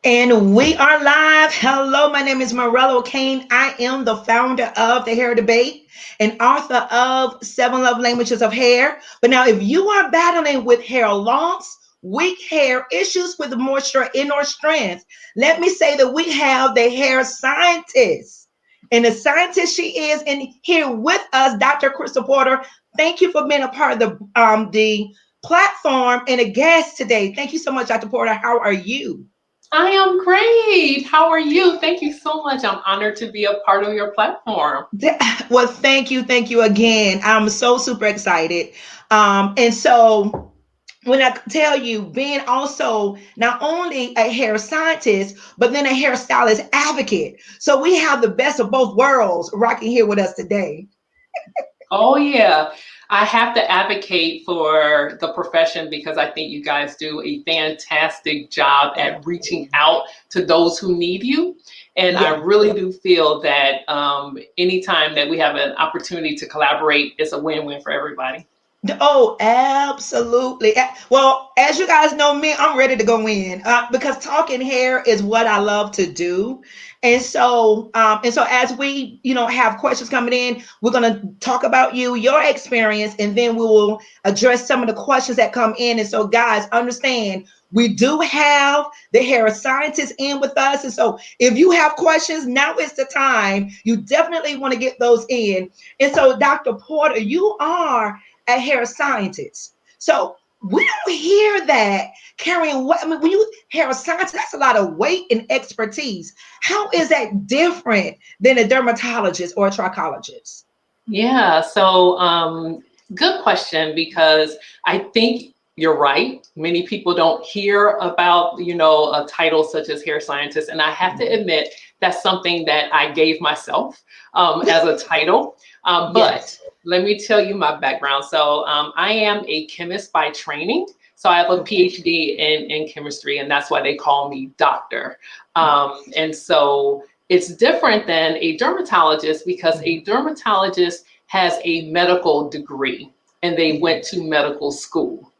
And we are live. Hello, my name is Morello Kane. I am the founder of The Hair Debate and author of Seven Love Languages of Hair. But now, if you are battling with hair loss, weak hair, issues with moisture in or strength, let me say that we have the hair scientist. And the scientist she is, and here with us, Dr. Crystal Porter. Thank you for being a part of the platform and a guest today. Thank you so much, Dr. Porter. How are you? I am great. How are you? Thank you so much. I'm honored to be a part of your platform. Well, thank you again. I'm so super excited. And so when I tell you, being also not only a hair scientist, but then a hairstylist advocate. So we have the best of both worlds rocking here with us today. Oh, yeah. I have to advocate for the profession because I think you guys do a fantastic job at reaching out to those who need you. And I Yeah. really do feel that anytime that we have an opportunity to collaborate, it's a win-win for everybody. Oh, absolutely. Well, as you guys know me, I'm ready to go in because talking hair is what I love to do. And so as we, have questions coming in, we're going to talk about you, your experience, and then we will address some of the questions that come in. And so, guys, understand we do have the hair scientist in with us. And so if you have questions, now is the time. You definitely want to get those in. And so, Dr. Porter, you are a hair scientist. So we don't hear that carrying what I mean, when you hair scientist, that's a lot of weight and expertise. How is that different than a dermatologist or a trichologist? Yeah, so good question because I think you're right. Many people don't hear about, a title such as hair scientist. And I have to admit, that's something that I gave myself as a title. But Yes. let me tell you my background. So I am a chemist by training. So I have a Okay. PhD in chemistry, and that's why they call me doctor. And so it's different than a dermatologist because a dermatologist has a medical degree and they went to medical school.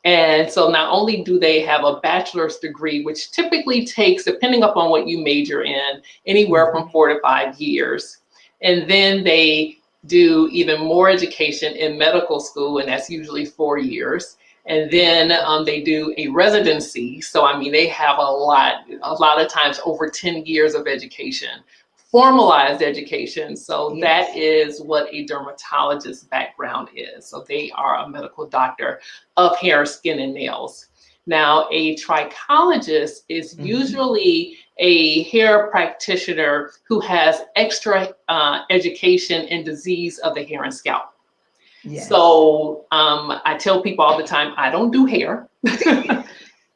And so not only do they have a bachelor's degree, which typically takes, depending upon what you major in, anywhere from 4 to 5 years. And then they do even more education in medical school, and that's usually 4 years. And then they do a residency. So, I mean, they have a lot of times over 10 years of education, formalized education. So that Yes. is what a dermatologist background is. So they are a medical doctor of hair, skin, and nails. Now, a trichologist is Mhm. usually a hair practitioner who has extra education in disease of the hair and scalp. Yes. So I tell people all the time, I don't do hair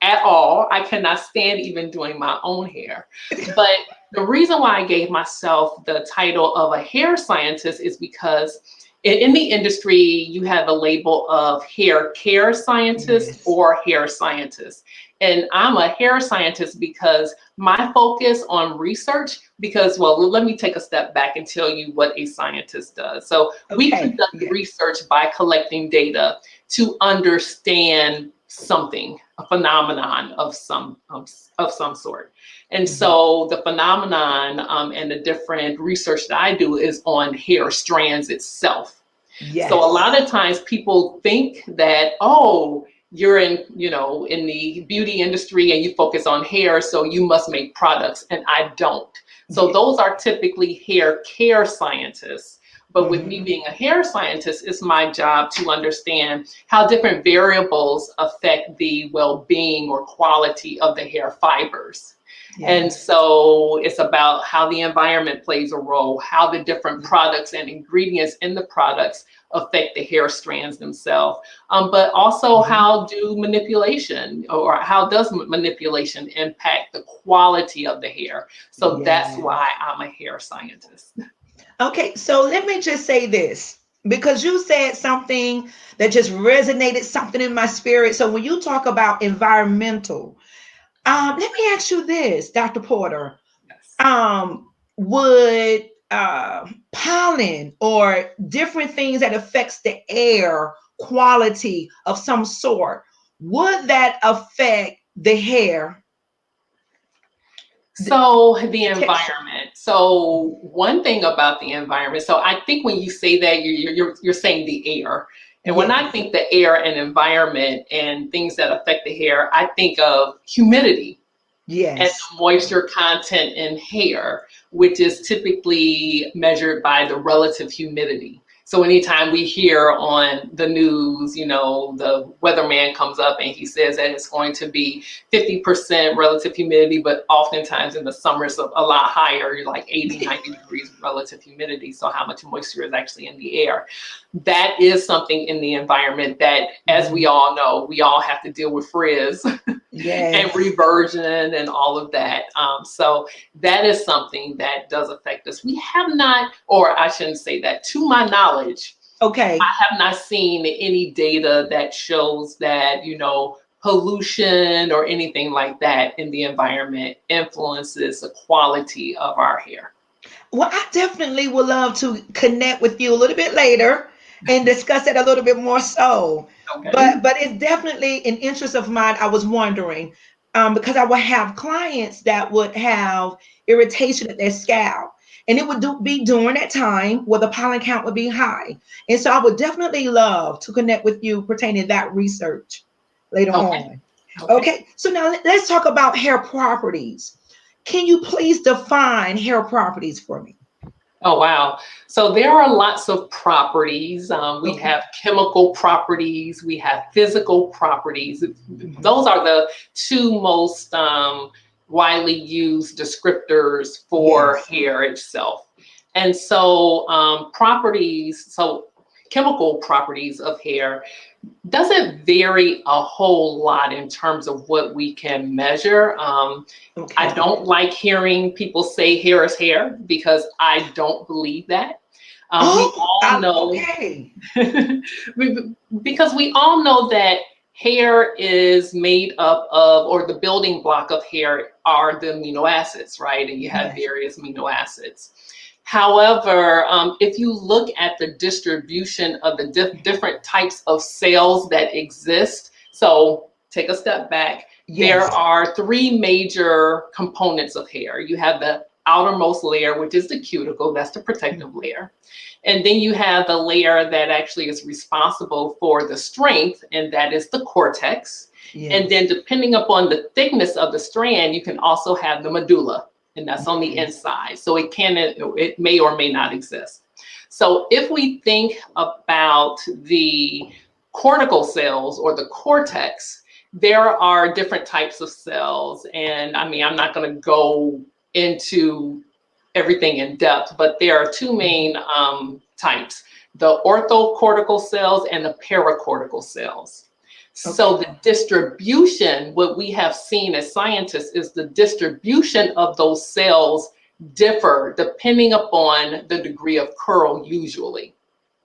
at all. I cannot stand even doing my own hair. But the reason why I gave myself the title of a hair scientist is because in the industry, you have a label of hair care scientist Yes. or hair scientist. And I'm a hair scientist because my focus on research, because, well, let me take a step back and tell you what a scientist does. So we Okay. conduct Yeah. research by collecting data to understand something, a phenomenon of some sort. And Mhm. so the phenomenon and the different research that I do is on hair strands itself. So a Yes. lot of times people think that, oh, you're in the beauty industry and you focus on hair, so you must make products, and I don't. So Yeah. those are typically hair care scientists. But with me Mhm. being a hair scientist, it's my job to understand how different variables affect the well-being or quality of the hair fibers. And Yes. so it's about how the environment plays a role, how the different products and ingredients in the products affect the hair strands themselves, but also Mhm. how do manipulation or how does manipulation impact the quality of the hair? So that's Yes. why I'm a hair scientist. Okay, so let me just say this because you said something that just resonated something in my spirit. So when you talk about environmental, let me ask you this, Dr. Porter. Yes. Would pollen or different things that affects the air quality of some sort, would that affect the hair? So the The texture. environment. So one thing about the environment. So I think when you say that, you're saying the air. And when I Yes. think the air and environment and things that affect the hair, I think of humidity and Yes. the moisture content in hair, which is typically measured by the relative humidity. So anytime we hear on the news, the weatherman comes up and he says that it's going to be 50% relative humidity, but oftentimes in the summer it's a lot higher, you're like 80, 90 degrees relative humidity. So how much moisture is actually in the air? That is something in the environment that, as we all know, we all have to deal with frizz and Yes. reversion and all of that. So that is something that does affect us. We have not, or I shouldn't say that, to my knowledge, I Okay. have not seen any data that shows that, pollution or anything like that in the environment influences the quality of our hair. Well, I definitely would love to connect with you a little bit later and discuss it a little bit more so. Okay. But it's definitely an interest of mine. I was wondering because I would have clients that would have irritation at their scalp, and it would be during that time where the pollen count would be high. And so I would definitely love to connect with you pertaining to that research later Okay. on. Okay. Okay, so now let's talk about hair properties. Can you please define hair properties for me? Oh, wow. So there are lots of properties. We Okay. have chemical properties, we have physical properties. Mhm. Those are the two most widely used descriptors for Yes. hair itself. And so chemical properties of hair doesn't vary a whole lot in terms of what we can measure. I Okay. don't like hearing people say hair is hair because I don't believe that. We Oh, all know, okay. because we all know that hair is made up of, or the building block of hair are the amino acids, right? And you have Yes. various amino acids. However, if you look at the distribution of the different types of cells that exist, so take a step back, there Yes. are three major components of hair. You have the outermost layer, which is the cuticle, that's the protective layer. And then you have the layer that actually is responsible for the strength, and that is the cortex. And Yes. then depending upon the thickness of the strand, you can also have the medulla, and that's on the Yes. inside. So it may or may not exist. So if we think about the cortical cells or the cortex, there are different types of cells. And I mean, I'm not going to go into everything in depth, but there are two main types, the orthocortical cells and the paracortical cells. So Okay. the distribution, what we have seen as scientists is the distribution of those cells differ depending upon the degree of curl usually.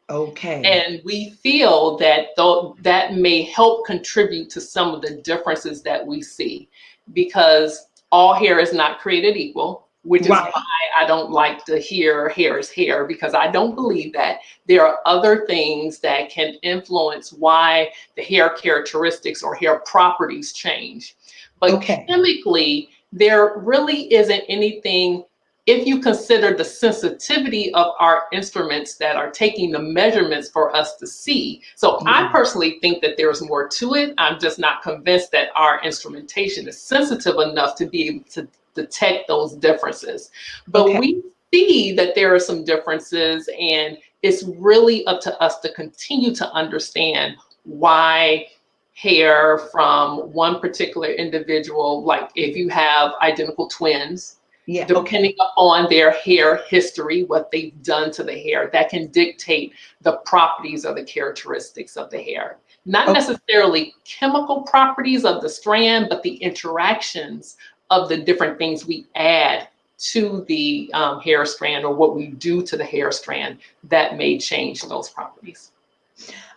Okay. And we feel that though that may help contribute to some of the differences that we see, because all hair is not created equal, which is why Right. I don't like to hear hair is hair, because I don't believe that. There are other things that can influence why the hair characteristics or hair properties change. But Okay. chemically, there really isn't anything, if you consider the sensitivity of our instruments that are taking the measurements for us to see. So I Yeah. personally think that there's more to it. I'm just not convinced that our instrumentation is sensitive enough to be able to detect those differences. But Okay. we see that there are some differences, and it's really up to us to continue to understand why hair from one particular individual, like if you have identical twins, Yeah. depending Okay. upon their hair history, what they've done to the hair, that can dictate the properties or the characteristics of the hair. Not Okay. necessarily chemical properties of the strand, but the interactions of the different things we add to the hair strand, or what we do to the hair strand, that may change those properties.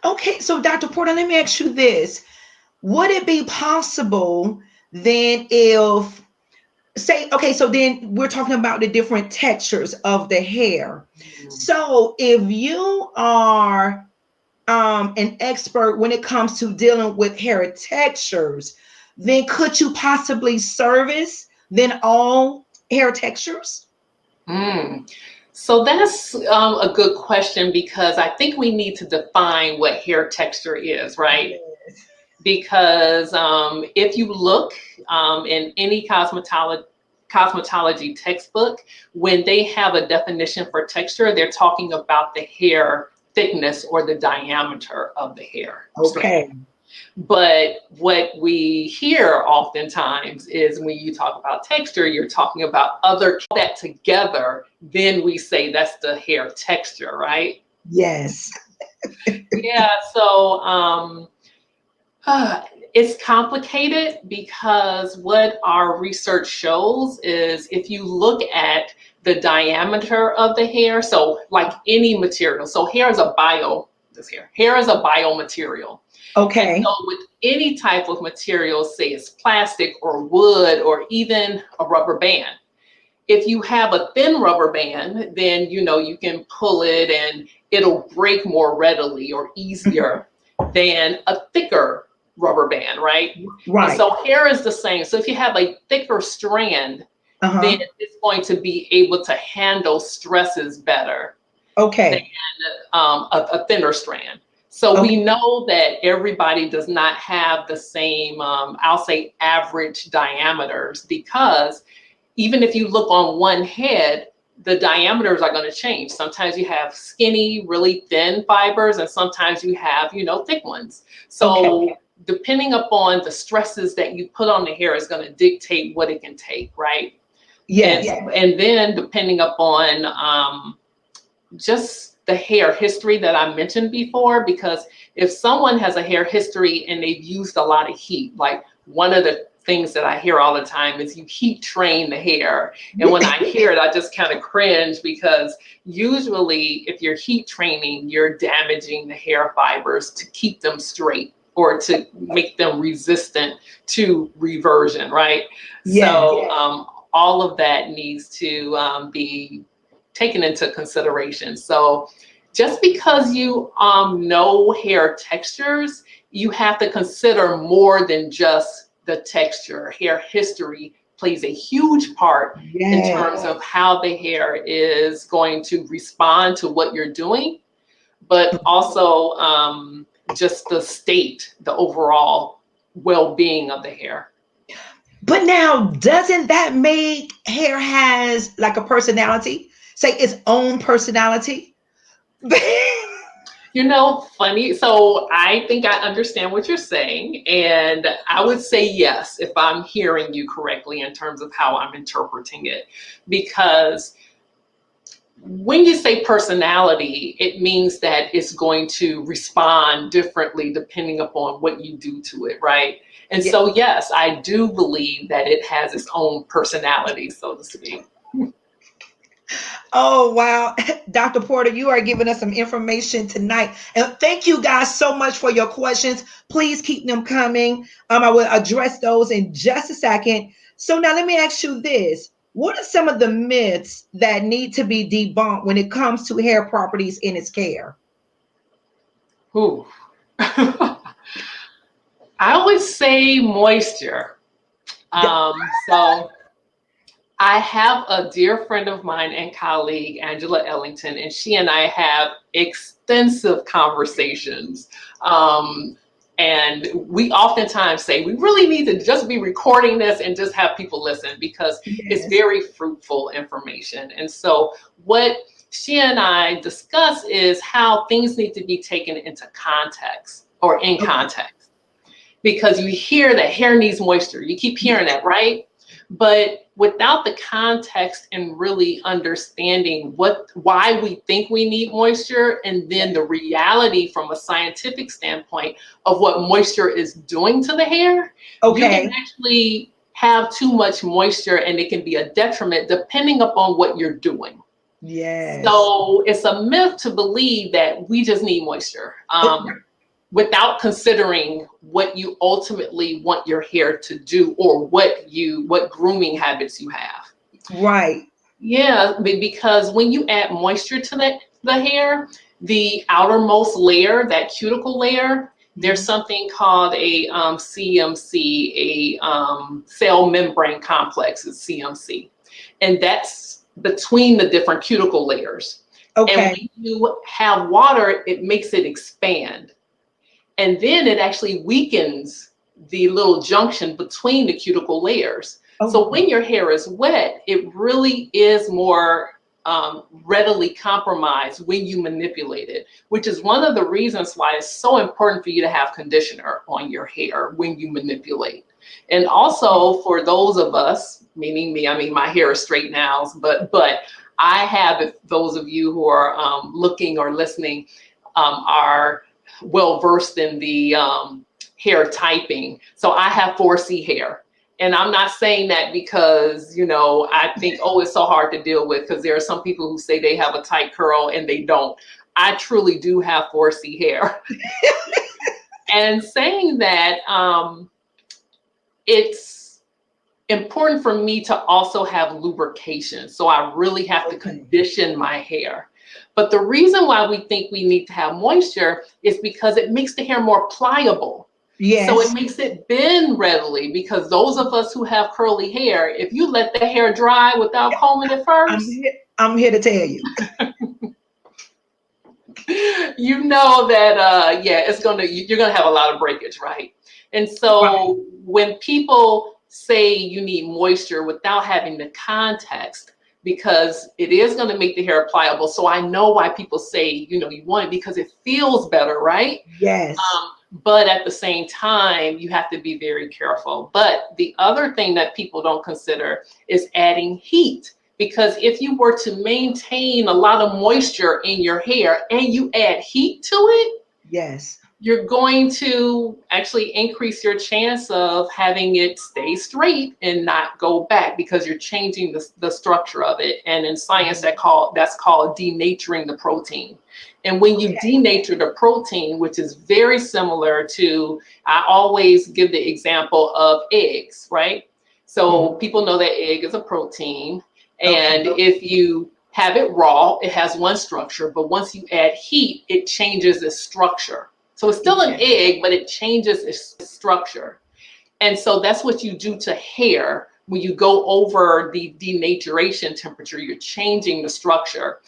Okay. So, Dr. Porter, let me ask you this. Would it be possible then if, say, okay, so then we're talking about the different textures of the hair. Mm. So, if you are an expert when it comes to dealing with hair textures, then could you possibly service then all hair textures? Mm. So that's a good question, because I think we need to define what hair texture is, right? Yes. Because if you look in any cosmetology textbook, when they have a definition for texture, they're talking about the hair thickness or the diameter of the hair strand. Okay. But what we hear oftentimes is when you talk about texture, you're talking about other that together, then we say that's the hair texture, right? Yes. Yeah, so it's complicated, because what our research shows is if you look at the diameter of the hair, so like any material, so hair is a biomaterial. And Okay. so with any type of material, say it's plastic or wood or even a rubber band, if you have a thin rubber band, then you can pull it and it'll break more readily or easier than a thicker rubber band, right? And Right. so hair is the same. So if you have a thicker strand, then Uh-huh. it's going to be able to handle stresses better than Okay. a thinner strand. So Okay. we know that everybody does not have the same, I'll say, average diameters, because even if you look on one head, the diameters are going to change. Sometimes you have skinny, really thin fibers, and sometimes you have, thick ones. Okay. So depending upon the stresses that you put on the hair is going to dictate what it can take, right? And Yes. and then depending upon just the hair history that I mentioned before, because if someone has a hair history and they've used a lot of heat, like one of the things that I hear all the time is you heat train the hair. And when I hear it, I just kind of cringe, because usually if you're heat training, you're damaging the hair fibers to keep them straight or to make them resistant to reversion, right? Yes. So all of that needs to be taken into consideration. So just because you know hair textures, you have to consider more than just the texture. Hair history plays a huge part in Yes. terms of how the hair is going to respond to what you're doing, but also just the overall well-being of the hair. But now, doesn't that make hair has like a personality? Say its own personality? Funny. So I think I understand what you're saying. And I would say yes, if I'm hearing you correctly in terms of how I'm interpreting it. Because when you say personality, it means that it's going to respond differently depending upon what you do to it, right? And Yeah. so, yes, I do believe that it has its own personality, so to speak. Oh, wow. Dr. Porter, you are giving us some information tonight. And thank you guys so much for your questions. Please keep them coming. I will address those in just a second. So now let me ask you this. What are some of the myths that need to be debunked when it comes to hair properties in its care? Ooh. I would say moisture. D- So I have a dear friend of mine and colleague, Angela Ellington, and she and I have extensive conversations. And we oftentimes say we really need to just be recording this and just have people listen, because it's Yes. very fruitful information. And so what she and I discuss is how things need to be taken into context or in Okay. context, because you hear that hair needs moisture. You keep hearing that, right? But without the context and really understanding why we think we need moisture, and then the reality from a scientific standpoint of what moisture is doing to the hair, you can Okay. actually have too much moisture and it can be a detriment depending upon what you're doing. Yes. So it's a myth to believe that we just need moisture. Without considering what you ultimately want your hair to do, or what grooming habits you have. Right. Yeah, because when you add moisture to the hair, the outermost layer, that cuticle layer, there's Mhm. something called a CMC, a cell membrane complex, is CMC. and that's between the different cuticle layers. And Okay. when you have water, it makes it expand. And then it actually weakens the little junction between the cuticle layers. So Oh, when your hair is wet, it really is more readily compromised when you manipulate it, which is one of the reasons why it's so important for you to have conditioner on your hair when you manipulate. And also for those of us, meaning me, I mean, my hair is straight now, but I have, if those of you who are looking or listening are well versed in the hair typing. So I have 4C hair. And I'm not saying that because, you know, I think, oh, it's so hard to deal with, because there are some people who say they have a tight curl and they don't. I truly do have 4C hair. And saying that, it's important for me to also have lubrication. So I really have to condition my hair. But the reason why we think we need to have moisture is because it makes the hair more pliable. yes. So it makes it bend readily, because those of us who have curly hair, if you let the hair dry without combing it first, I'm here to tell you. you know that yeah, you're gonna have a lot of breakage, right? And so when people say you need moisture without having the context, because it is going to make the hair pliable. So I know why people say, you know, you want it because it feels better, right? Yes. But at the same time, you have to be very careful. But the other thing that people don't consider is adding heat. Because if you were to maintain a lot of moisture in your hair and you add heat to it, yes, you're going to actually increase your chance of having it stay straight and not go back, because you're changing the structure of it. And in science, that's called denaturing the protein. And when you denature the protein, which is very similar to, I always give the example of eggs, right? So people know that egg is a protein. And if you have it raw, it has one structure, but once you add heat, it changes its structure. So it's still an egg, but it changes its structure. And so that's what you do to hair. When you go over the denaturation temperature, you're changing the structure.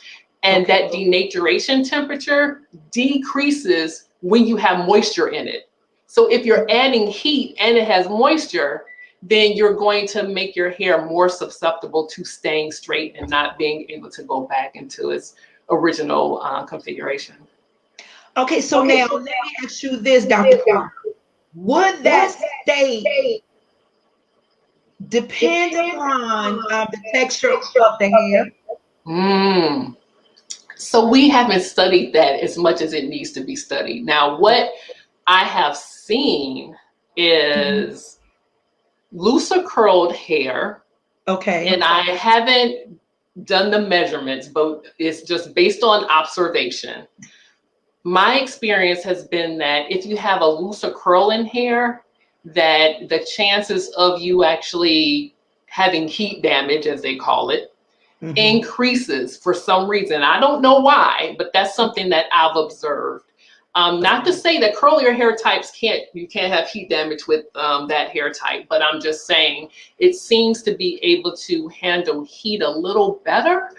And that denaturation temperature decreases when you have moisture in it. So if you're adding heat and it has moisture, then you're going to make your hair more susceptible to staying straight and not being able to go back into its original configuration. Okay, so now let me ask you this, Dr. Porter. Would that state depend upon the texture of the hair? So we haven't studied that as much as it needs to be studied. Now, what I have seen is looser curled hair. Okay. And I haven't done the measurements, but it's just based on observation. My experience has been that if you have a looser curl in hair, that the chances of you actually having heat damage, as they call it, increases for some reason. I don't know why, but that's something that I've observed. Not to say that curlier hair types you can't have heat damage with that hair type, but I'm just saying it seems to be able to handle heat a little better,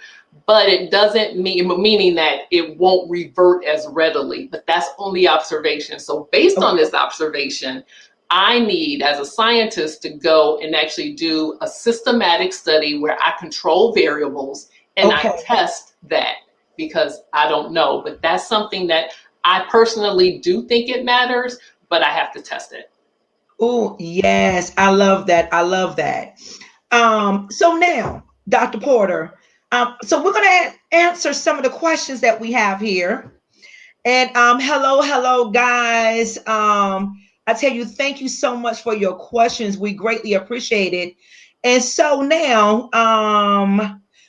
but it doesn't meaning that it won't revert as readily, but that's only observation. So based on this observation, I need, as a scientist, to go and actually do a systematic study where I control variables and I test that, because I don't know, but that's something that I personally do think it matters, but I have to test it. Oh, yes. I love that. I love that. So now, Dr. Porter, so we're going to answer some of the questions that we have here. And hello, guys. I tell you, thank you so much for your questions. We greatly appreciate it. And so now,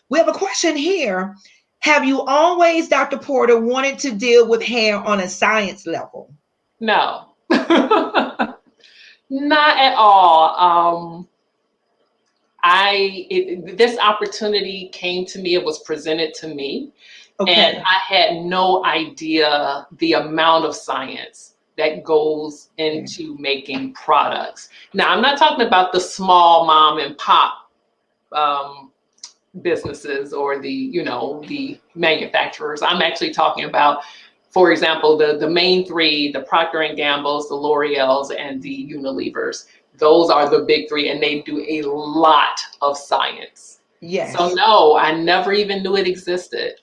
we have a question here. Have you always, Dr. Porter, wanted to deal with hair on a science level? No, not at all. This opportunity came to me, it was presented to me, and I had no idea the amount of science that goes into making products. Now, I'm not talking about the small mom and pop businesses or the manufacturers. I'm actually talking about, for example, the main three, the Procter and Gamble's, the L'Oreal's, and the Unilevers. Those are the big three, and they do a lot of science. So Yes. no, I never even knew it existed.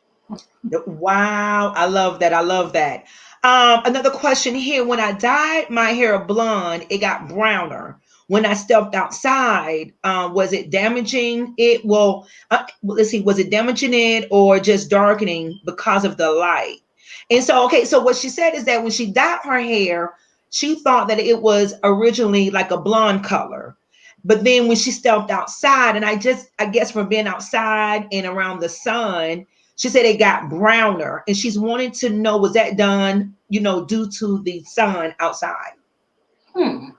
Wow, I love that. I love that. Another question here. When I dyed my hair blonde, it got browner. When I stepped outside, was it damaging it? Let's see. Was it damaging it or just darkening because of the light? And so, okay. So what she said is that when she dyed her hair, she thought that it was originally like a blonde color. But then when she stepped outside, and I guess from being outside and around the sun, she said it got browner, and she's wanting to know, was that done, due to the sun outside? Hmm.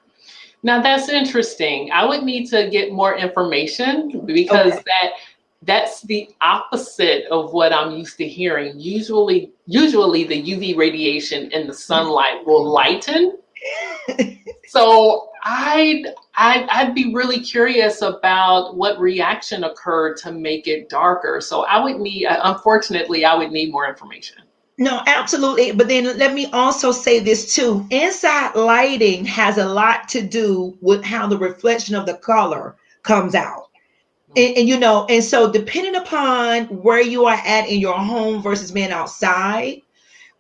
Now that's interesting. I would need to get more information because Okay. that's the opposite of what I'm used to hearing. Usually the UV radiation in the sunlight will lighten. So I'd be really curious about what reaction occurred to make it darker. So unfortunately, I would need more information. No, absolutely. But then let me also say this too. Inside lighting has a lot to do with how the reflection of the color comes out. And so depending upon where you are at in your home versus being outside,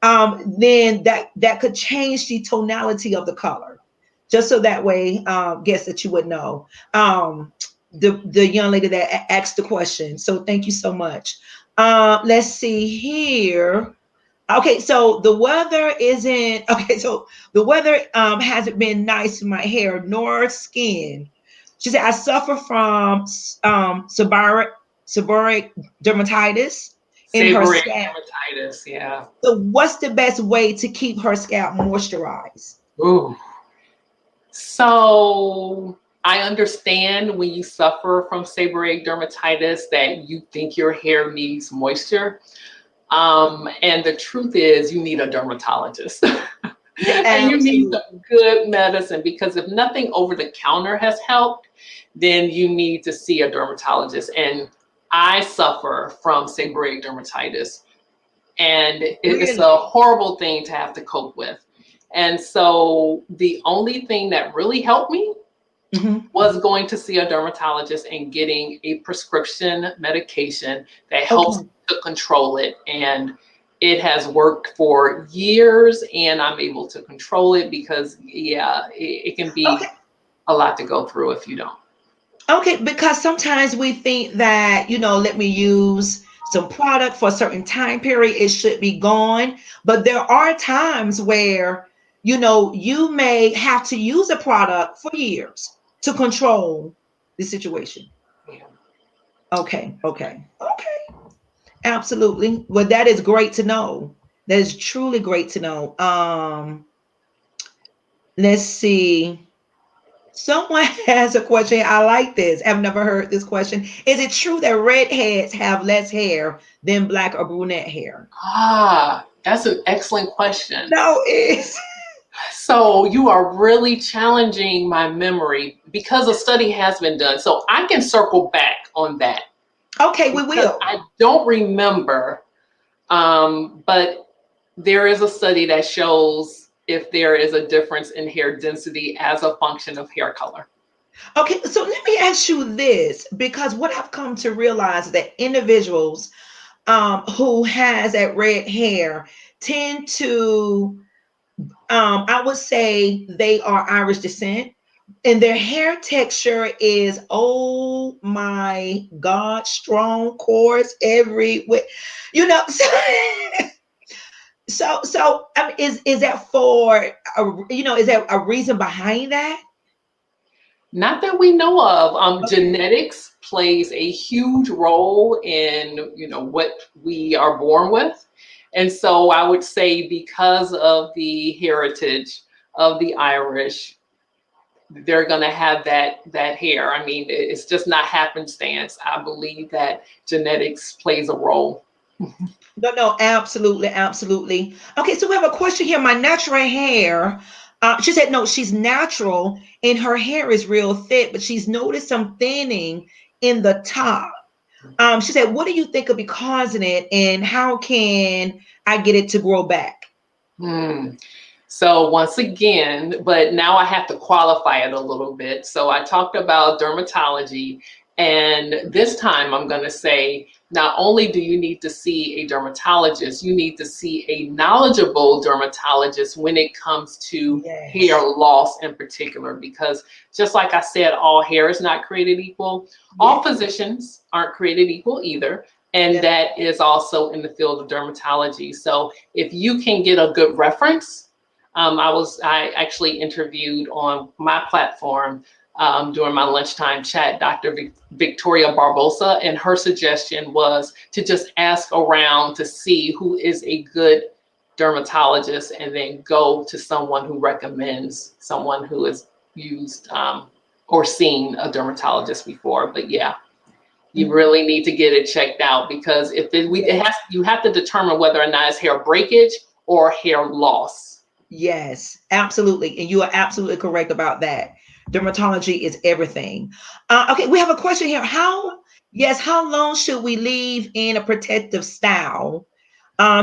then that could change the tonality of the color. Just so that way, guess that you would know. The young lady that asked the question. So thank you so much. Let's see here. Okay, so the weather isn't okay. So the weather hasn't been nice to my hair nor skin. She said I suffer from seborrheic dermatitis in her Seborrheic scalp. dermatitis, yeah. So what's the best way to keep her scalp moisturized? Ooh. So I understand when you suffer from seborrheic dermatitis that you think your hair needs moisture. And the truth is you need a dermatologist. And you need Absolutely. some good medicine because if nothing over the counter has helped, then you need to see a dermatologist. And I suffer from seborrheic dermatitis, and it's a Really? horrible thing to have to cope with. And so the only thing that really helped me Hmm. was going to see a dermatologist and getting a prescription medication that helps Okay. to control it. And it has worked for years, and I'm able to control it because, yeah, it can Okay. be a lot to go through if you don't. Okay, because sometimes we think that, let me use some product for a certain time period, it should be gone. But there are times where, you may have to use a product for years to control the situation. Yeah. Okay, okay, okay. Absolutely. Well, that is great to know. That is truly great to know. Let's see. Someone has a question. I like this. I've never heard this question. Is it true that redheads have less hair than black or brunette hair? That's an excellent question. No, it's So you are really challenging my memory because a study has been done. So I can circle back on that okay. We because will. I don't remember, but there is a study that shows if there is a difference in hair density as a function of hair color. Okay, so let me ask you this, because what I've come to realize is that individuals who has that red hair tend to, I would say, they are Irish descent, and their hair texture is, oh my God, strong cords everywhere. You know, so I mean, is that for is there a reason behind that? Not that we know of. Okay. Genetics plays a huge role in what we are born with, and so I would say because of the heritage of the Irish, they're going to have that hair. I mean, it's just not happenstance. I believe that genetics plays a role. No, no, absolutely, absolutely. Okay, so we have a question here. My natural hair. She said no, she's natural and her hair is real thick, but she's noticed some thinning in the top. She said, what do you think could be causing it, and how can I get it to grow back? Hmm. So once again, but now I have to qualify it a little bit. So I talked about dermatology, and this time I'm going to say not only do you need to see a dermatologist, you need to see a knowledgeable dermatologist when it comes to hair Yes. loss in particular, because just like I said, all hair is not created equal. Yeah. All physicians aren't created equal either. And Yeah. that is also in the field of dermatology. So if you can get a good reference, I actually interviewed on my platform during my lunchtime chat, Dr. Victoria Barbosa, and her suggestion was to just ask around to see who is a good dermatologist and then go to someone who recommends someone who has used or seen a dermatologist before. But yeah, you Mhm. really need to get it checked out, because if it has, you have to determine whether or not it's hair breakage or hair loss. Yes, absolutely. And you are absolutely correct about that. Dermatology is everything. Okay, we have a question here. How long should we leave in a protective style?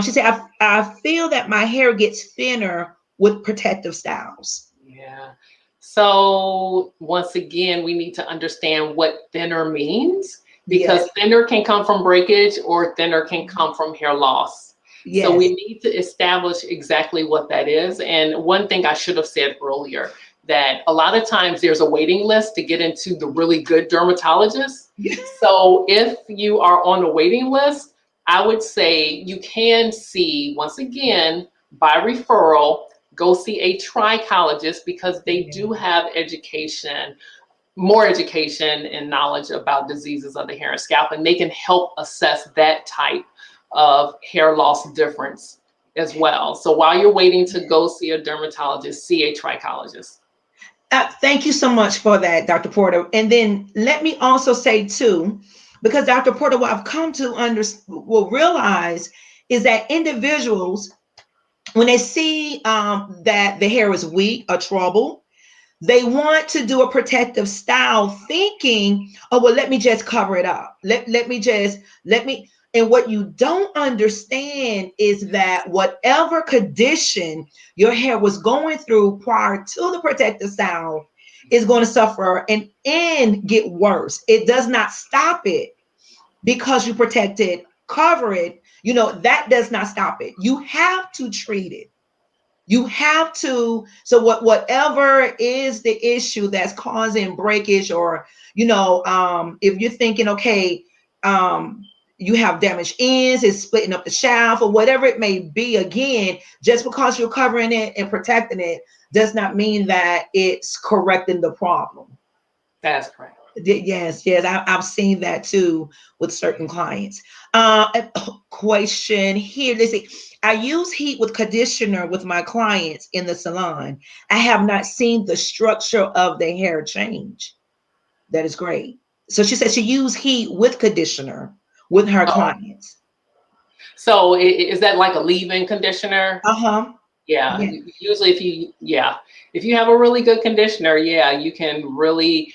She said, I feel that my hair gets thinner with protective styles. Yeah. So once again, we need to understand what thinner means, Yes. because thinner can come from breakage or thinner can come from hair loss. So we Yes. need to establish exactly what that is. And one thing I should have said earlier, that a lot of times there's a waiting list to get into the really good dermatologists. So if you are on the waiting list, I would say you can see, once again, by referral, go see a trichologist, because they do have education, more education and knowledge about diseases of the hair and scalp, and they can help assess that type of hair loss difference as well. So while you're waiting to go see a dermatologist, see a trichologist. Thank you so much for that, Dr. Porter. And then let me also say too, because Dr. Porter, what I've come to will realize is that individuals, when they see that the hair is weak or troubled, they want to do a protective style, thinking, oh, well, let me just cover it up. Let me. And what you don't understand is that whatever condition your hair was going through prior to the protective style is going to suffer and get worse. It does not stop it because you protect it, cover it. That does not stop it. You have to treat it. You have to. So whatever is the issue that's causing breakage, or if you're thinking, okay, you have damaged ends, it's splitting up the shaft, or whatever it may be, again, just because you're covering it and protecting it does not mean that it's correcting the problem. That's correct. Yes, yes, I've seen that too with certain clients. A question here. Let's see. I use heat with conditioner with my clients in the salon. I have not seen the structure of the hair change. That is great. So she said she used heat with conditioner with her Oh, clients. so is that like a leave-in conditioner? Uh-huh. Yeah, Yeah. usually if you have a really good conditioner, yeah, you can really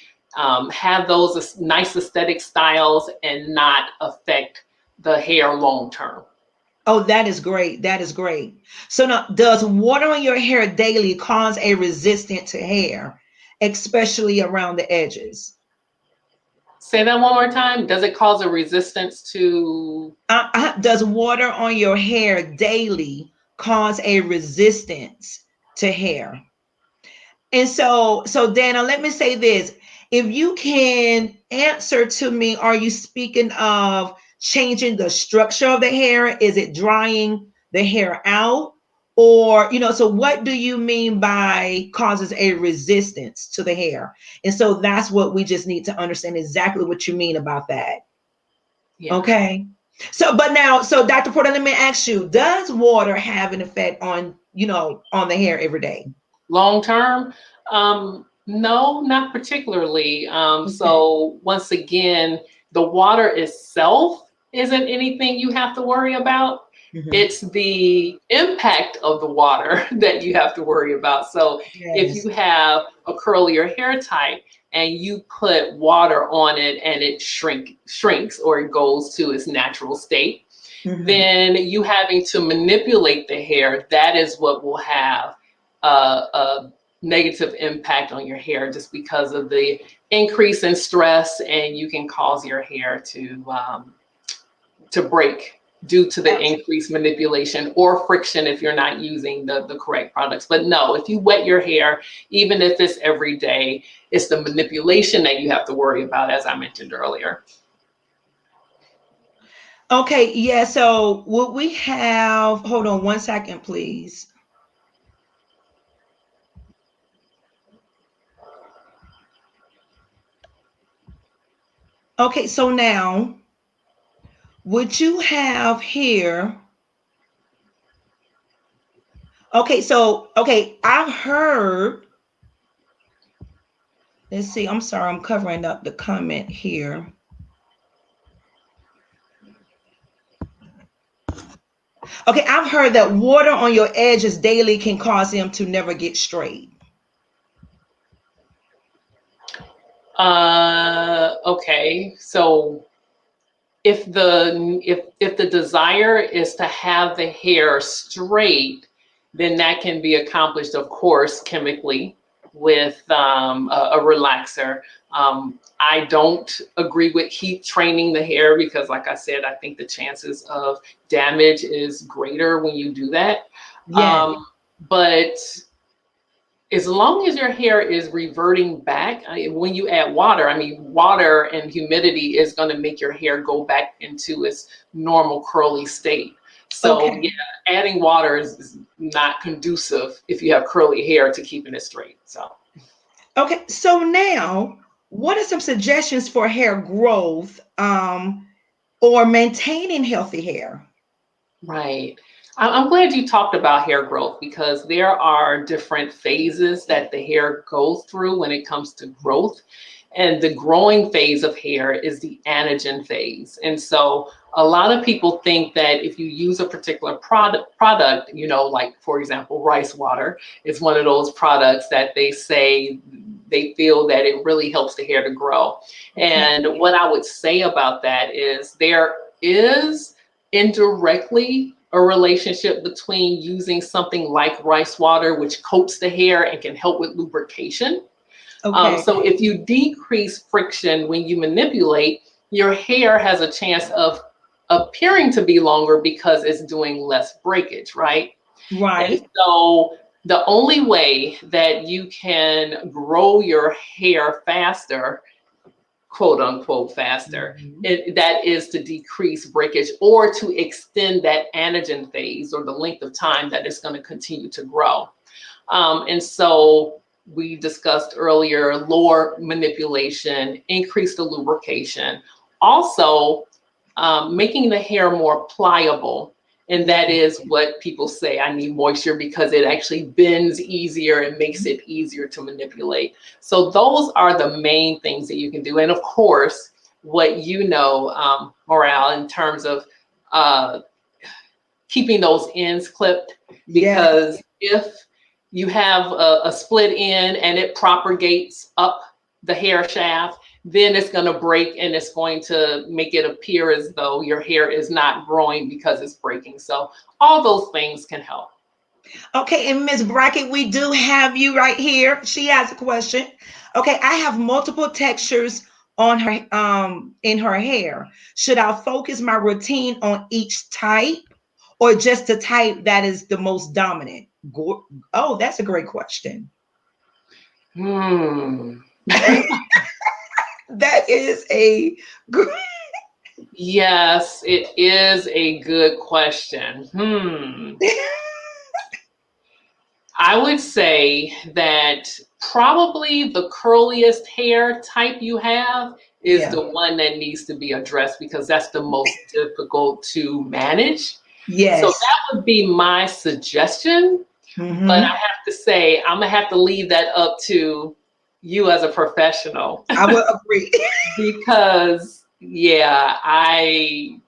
have those nice aesthetic styles and not affect the hair long term. Oh, that is great. That is great. So now, does water on your hair daily cause a resistance to hair, especially around the edges? Say that one more time. Does it cause a resistance to? Does water on your hair daily cause a resistance to hair? And so Dana, let me say this. If you can answer to me, are you speaking of changing the structure of the hair? Is it drying the hair out? Or, so what do you mean by causes a resistance to the hair? And so that's what we just need to understand exactly what you mean about that. Yeah. Okay. So Dr. Porter, let me ask you, does water have an effect on the hair every day? Long term, no, not particularly. Okay. So once again, the water itself isn't anything you have to worry about. Mhm. It's the impact of the water that you have to worry about. So if Yes. you have a curlier hair type, and you put water on it and it shrinks or it goes to its natural state, then you having to manipulate the hair, that is what will have a negative impact on your hair, just because of the increase in stress, and you can cause your hair to break due to the increased manipulation or friction if you're not using the correct products. But no, if you wet your hair, even if it's every day, it's the manipulation that you have to worry about, as I mentioned earlier. Okay, yeah, so what we have, hold on one second, please. Okay, so now what you have here, okay, so, okay, I've heard, let's see, I'm sorry, I'm covering up the comment here. Okay, I've heard that water on your edges daily can cause them to never get straight. Okay, so if the desire is to have the hair straight, then that can be accomplished, of course, chemically with a relaxer. I don't agree with heat training the hair because, like I said, I think the chances of damage is greater when you do that. Yeah. But as long as your hair is reverting back, when you add water, I mean, water and humidity is going to make your hair go back into its normal curly state. So Okay. yeah, adding water is not conducive if you have curly hair to keeping it straight. So Okay, so now what are some suggestions for hair growth or maintaining healthy hair? right. I'm glad you talked about hair growth, because there are different phases that the hair goes through when it comes to growth. And the growing phase of hair is the anagen phase. And so a lot of people think that if you use a particular product, you know, like, for example, rice water is one of those products that they say they feel that it really helps the hair to grow. And what I would say about that is there is indirectly a relationship between using something like rice water, which coats the hair and can help with lubrication. Okay. So if you decrease friction when you manipulate, your hair has a chance of appearing to be longer because it's doing less breakage, right? And Right. so the only way that you can grow your hair faster, quote unquote faster, that is to decrease breakage or to extend that anagen phase, or the length of time that it's going to continue to grow. And so we discussed earlier, lower manipulation, increase the lubrication, also making the hair more pliable. And that is what people say, I need moisture, because it actually bends easier and makes it easier to manipulate. So those are the main things that you can do. And of course, what you know, Morale, in terms of keeping those ends clipped, because if you have a split end and it propagates up the hair shaft, then it's going to break and it's going to make it appear as though your hair is not growing because it's breaking. So all those things can help. Okay, and Miss Brackett, we do have you right here. She has a question. Okay, I have multiple textures on her in her hair. Should I focus my routine on each type or just the type that is the most dominant? Oh, that's a great question. That is a good. Yes, it is a good question. I would say that probably the curliest hair type you have is the one that needs to be addressed, because that's the most difficult to manage. Yes. So that would be my suggestion. But I have to say, I'm gonna have to leave that up to you as a professional. I would agree. Because yeah, I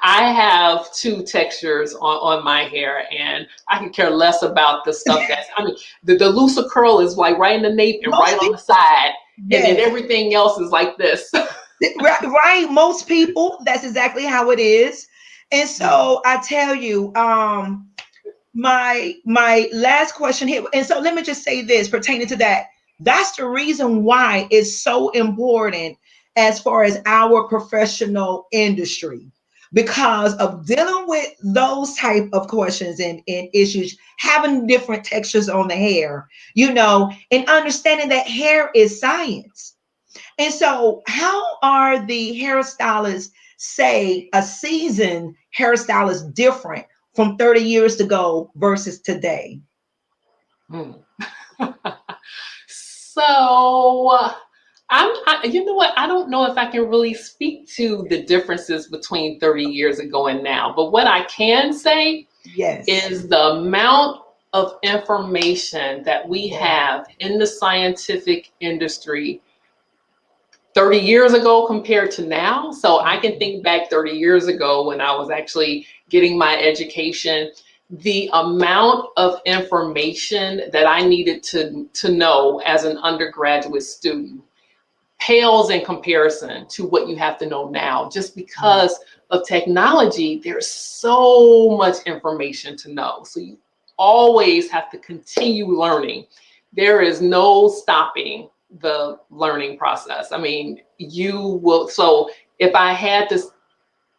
I have two textures on my hair, and I could care less about the stuff that's, I mean, the looser curl is like right in the nape and right Most on the people, side, and then yes. everything else is like this. Right, right. Most people, that's exactly how it is. And so I tell you, my last question here, and so let me just say this pertaining to that. That's the reason why it's so important as far as our professional industry, because of dealing with those type of questions and issues, having different textures on the hair, and understanding that hair is science. And so, how are the hairstylists, say, a seasoned hairstylist, different from 30 years ago versus today? Hmm. So you know what? I don't know if I can really speak to the differences between 30 years ago and now, but what I can say Yes. is the amount of information that we have in the scientific industry 30 years ago compared to now. So I can think back 30 years ago when I was actually getting my education, the amount of information that I needed to know as an undergraduate student pales in comparison to what you have to know now. Just because of technology, there's so much information to know. So you always have to continue learning. There is no stopping the learning process. I mean, you will. So if I had to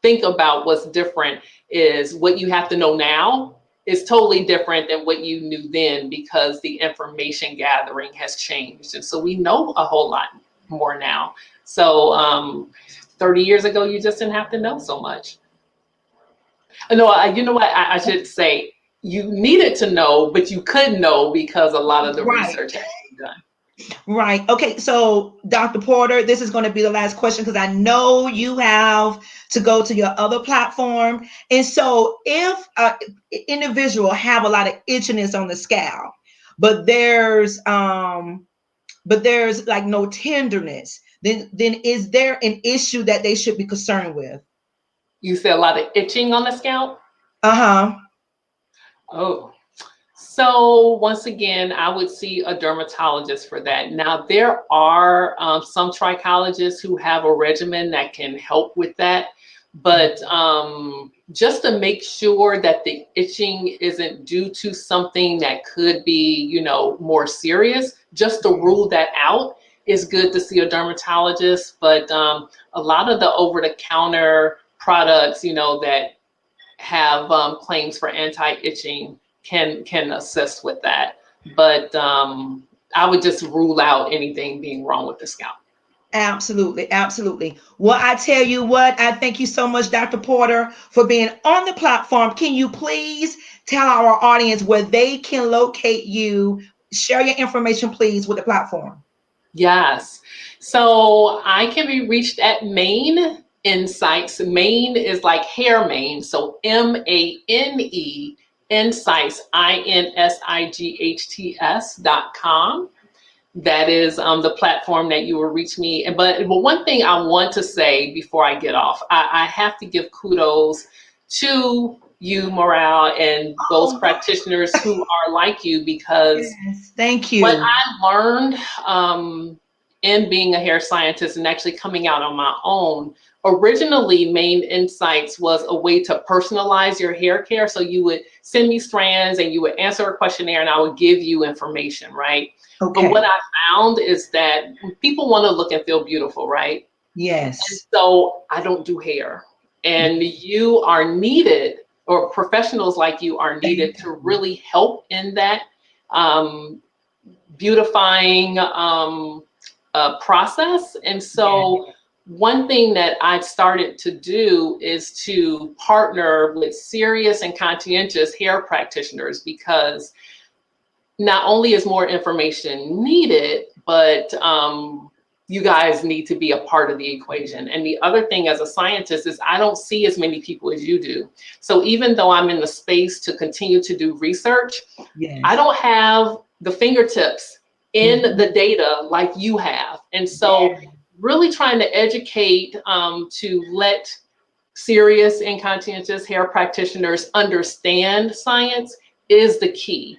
think about what's different, is what you have to know now is totally different than what you knew then, because the information gathering has changed. And so we know a whole lot more now. So 30 years ago, you just didn't have to know so much. No, you know what? I should say you needed to know, but you could know because a lot of the Right. research had been done. Right. Okay. So, Dr. Porter, this is going to be the last question because I know you have to go to your other platform. And so, if an individual have a lot of itchiness on the scalp, but there's like no tenderness, then is there an issue that they should be concerned with? You said a lot of itching on the scalp. Uh-huh. Oh, so once again, I would see a dermatologist for that. Now, there are some trichologists who have a regimen that can help with that. But just to make sure that the itching isn't due to something that could be, more serious, just to rule that out is good to see a dermatologist. But a lot of the over-the-counter products, that have claims for anti-itching can assist with that. But I would just rule out anything being wrong with the scalp. Absolutely, absolutely. Well, I tell you what, I thank you so much, Dr. Porter, for being on the platform. Can you please tell our audience where they can locate you? Share your information, please, with the platform. Yes. So I can be reached at Maine Insights. Maine is like hair mane. So MANE Insights, INSIGHTS.com. That is the platform that you will reach me. But one thing I want to say before I get off, I have to give kudos to you, Morale, and those Oh, practitioners who are like you, because yes. Thank what you. I learned in being a hair scientist and actually coming out on my own, originally Main Insights was a way to personalize your hair care. So you would send me strands and you would answer a questionnaire and I would give you information, right? But Okay. what I found is that people want to look and feel beautiful, right? And Yes. so I don't do hair. And you are needed, or professionals like you are needed Thank to you. really help in that um, beautifying process. And Yes. so one thing that I've started to do is to partner with serious and conscientious hair practitioners, because not only is more information needed, but you guys need to be a part of the equation. And the other thing as a scientist is I don't see as many people as you do. So even though I'm in the space to continue to do research, I Yes. don't have the fingertips in Mhm. the data like you have. And so Yes. really trying to educate to let serious and conscientious hair practitioners understand science is the key.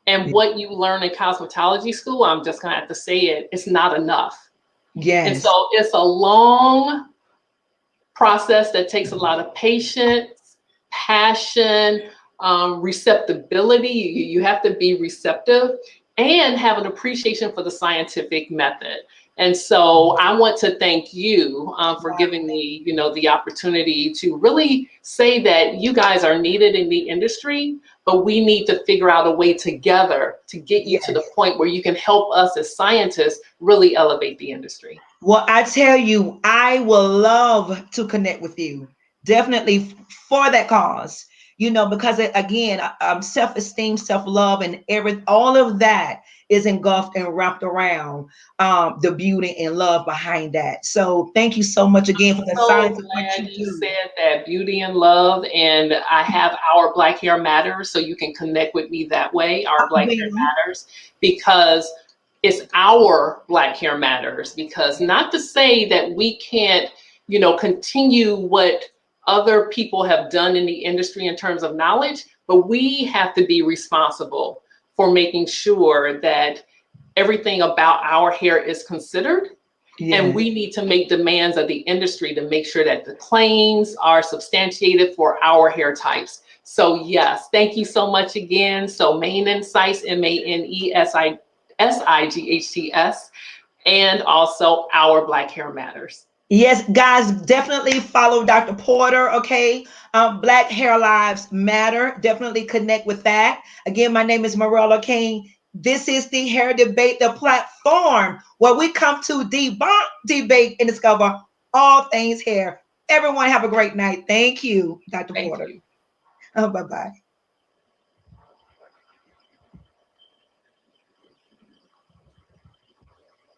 And what you learn in cosmetology school, I'm just gonna have to say it, it's not enough. And Yes. so it's a long process that takes a lot of patience, passion, receptibility. You have to be receptive and have an appreciation for the scientific method. And so I want to thank you for giving me, the opportunity to really say that you guys are needed in the industry, but we need to figure out a way together to get you to the point where you can help us as scientists really elevate the industry. Well, I tell you, I will love to connect with you. Definitely for that cause, because again, self-esteem, self-love, and all of that is engulfed and wrapped around the beauty and love behind that. So thank you so much again for the So science of what glad you you do. said that, beauty and love. And I have Our Black Hair Matters, so you can connect with me that way, Our Black Hair Matters, because it's our Black Hair Matters. Because not to say that we can't, continue what other people have done in the industry in terms of knowledge, but we have to be responsible for making sure that everything about our hair is considered. And we need to make demands of the industry to make sure that the claims are substantiated for our hair types. So yes, thank you so much again. So Maine Insights, MANESIGHTS, and also Our Black Hair Matters. Yes, guys, definitely follow Dr. Porter, okay? Black Hair Lives Matter. Definitely connect with that. Again, my name is Morella King. This is the Hair Debate, the platform where we come to debunk, debate, and discover all things hair. Everyone have a great night. Thank you, Dr. Thank Porter. you. Bye-bye.